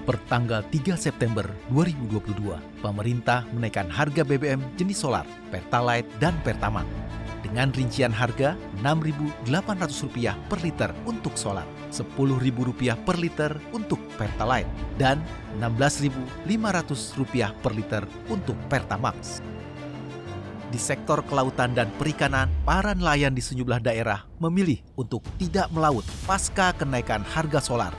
Pertanggal 3 September 2022, pemerintah menaikkan harga BBM jenis solar, Pertalite dan Pertamax. Dengan rincian harga Rp6.800 per liter untuk solar, Rp10.000 per liter untuk Pertalite, dan Rp16.500 per liter untuk Pertamax. Di sektor kelautan dan perikanan, para nelayan di sejumlah daerah memilih untuk tidak melaut pasca kenaikan harga solar.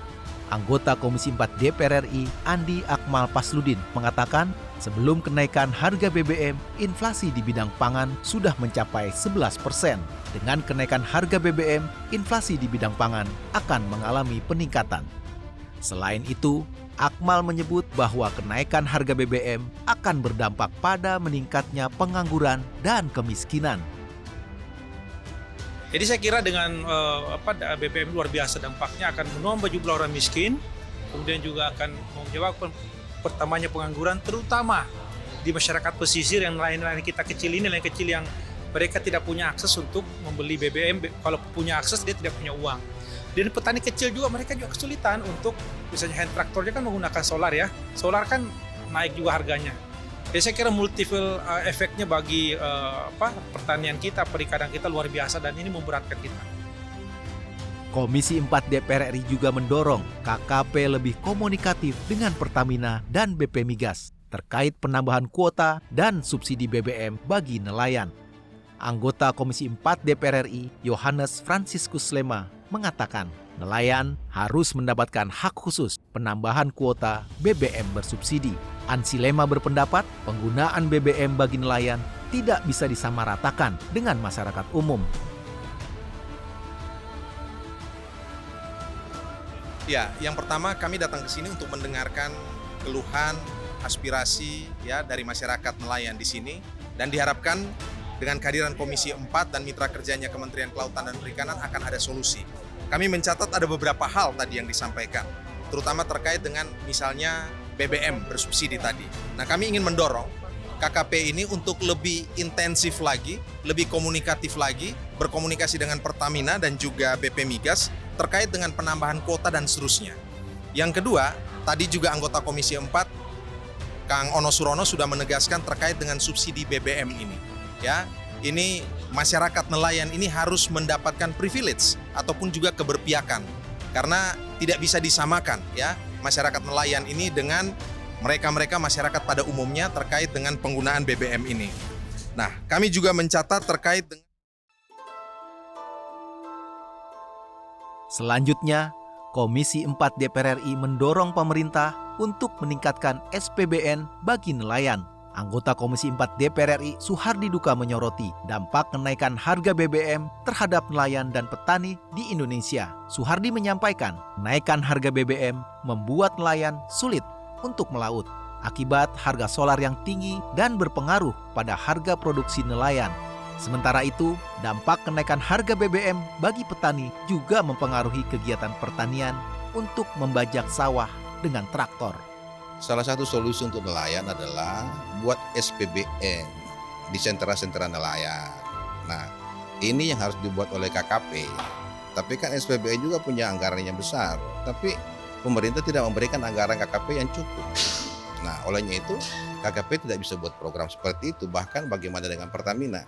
Anggota Komisi 4 DPR RI, Andi Akmal Pasludin, mengatakan sebelum kenaikan harga BBM, inflasi di bidang pangan sudah mencapai 11%. Dengan kenaikan harga BBM, inflasi di bidang pangan akan mengalami peningkatan. Selain itu, Akmal menyebut bahwa kenaikan harga BBM akan berdampak pada meningkatnya pengangguran dan kemiskinan. Jadi saya kira dengan BBM luar biasa dampaknya akan menambah jumlah orang miskin, kemudian juga akan menyebabkan pertamanya pengangguran, terutama di masyarakat pesisir yang nelayan-nelayan kita kecil ini, nelayan kecil yang mereka tidak punya akses untuk membeli BBM, kalau punya akses dia tidak punya uang. Dan petani kecil juga mereka juga kesulitan untuk misalnya hand traktornya kan menggunakan solar ya, solar kan naik juga harganya. Jadi saya kira multiple efeknya bagi pertanian kita, perikanan kita luar biasa dan ini memberatkan kita. Komisi 4 DPR RI juga mendorong KKP lebih komunikatif dengan Pertamina dan BP Migas terkait penambahan kuota dan subsidi BBM bagi nelayan. Anggota Komisi 4 DPR RI, Yohanes Franciscus Lema, mengatakan nelayan harus mendapatkan hak khusus penambahan kuota BBM bersubsidi. Ansi Lema berpendapat penggunaan BBM bagi nelayan tidak bisa disamaratakan dengan masyarakat umum. Ya, yang pertama kami datang ke sini untuk mendengarkan keluhan, aspirasi ya dari masyarakat nelayan di sini dan diharapkan dengan kehadiran Komisi 4 dan mitra kerjanya Kementerian Kelautan dan Perikanan akan ada solusi. Kami mencatat ada beberapa hal tadi yang disampaikan, terutama terkait dengan misalnya BBM bersubsidi tadi. Nah, kami ingin mendorong KKP ini untuk lebih intensif lagi, lebih komunikatif lagi, berkomunikasi dengan Pertamina dan juga BP Migas terkait dengan penambahan kuota dan seterusnya. Yang kedua, tadi juga anggota Komisi 4, Kang Ono Surono sudah menegaskan terkait dengan subsidi BBM ini. Ya, ini masyarakat nelayan ini harus mendapatkan privilege ataupun juga keberpihakan karena tidak bisa disamakan ya masyarakat nelayan ini dengan mereka masyarakat pada umumnya terkait dengan penggunaan BBM ini. Nah, kami juga mencatat terkait dengan Selanjutnya, Komisi 4 DPR RI mendorong pemerintah untuk meningkatkan SPBN bagi nelayan. Anggota Komisi 4 DPR RI Suhardi Duka menyoroti dampak kenaikan harga BBM terhadap nelayan dan petani di Indonesia. Suhardi menyampaikan, kenaikan harga BBM membuat nelayan sulit untuk melaut akibat harga solar yang tinggi dan berpengaruh pada harga produksi nelayan. Sementara itu, dampak kenaikan harga BBM bagi petani juga mempengaruhi kegiatan pertanian untuk membajak sawah dengan traktor. Salah satu solusi untuk nelayan adalah buat SPBN di sentra-sentra nelayan. Nah, ini yang harus dibuat oleh KKP. Tapi kan SPBN juga punya anggaran yang besar. Tapi pemerintah tidak memberikan anggaran KKP yang cukup. Nah, olehnya itu KKP tidak bisa buat program seperti itu. Bahkan bagaimana dengan Pertamina?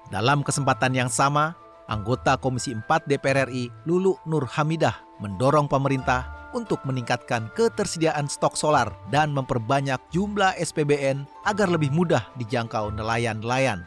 Dalam kesempatan yang sama, anggota Komisi 4 DPR RI Lulu Nur Hamidah mendorong pemerintah untuk meningkatkan ketersediaan stok solar dan memperbanyak jumlah SPBN agar lebih mudah dijangkau nelayan-nelayan.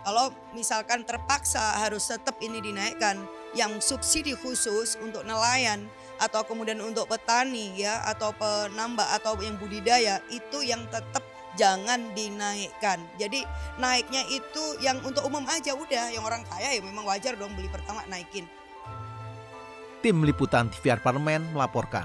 Kalau misalkan terpaksa harus tetap ini dinaikkan, yang subsidi khusus untuk nelayan atau kemudian untuk petani ya atau penambak atau yang budidaya itu yang tetap jangan dinaikkan. Jadi naiknya itu yang untuk umum aja udah, yang orang kaya ya memang wajar dong beli Pertamax naikin. Tim Liputan TVR Parlemen melaporkan.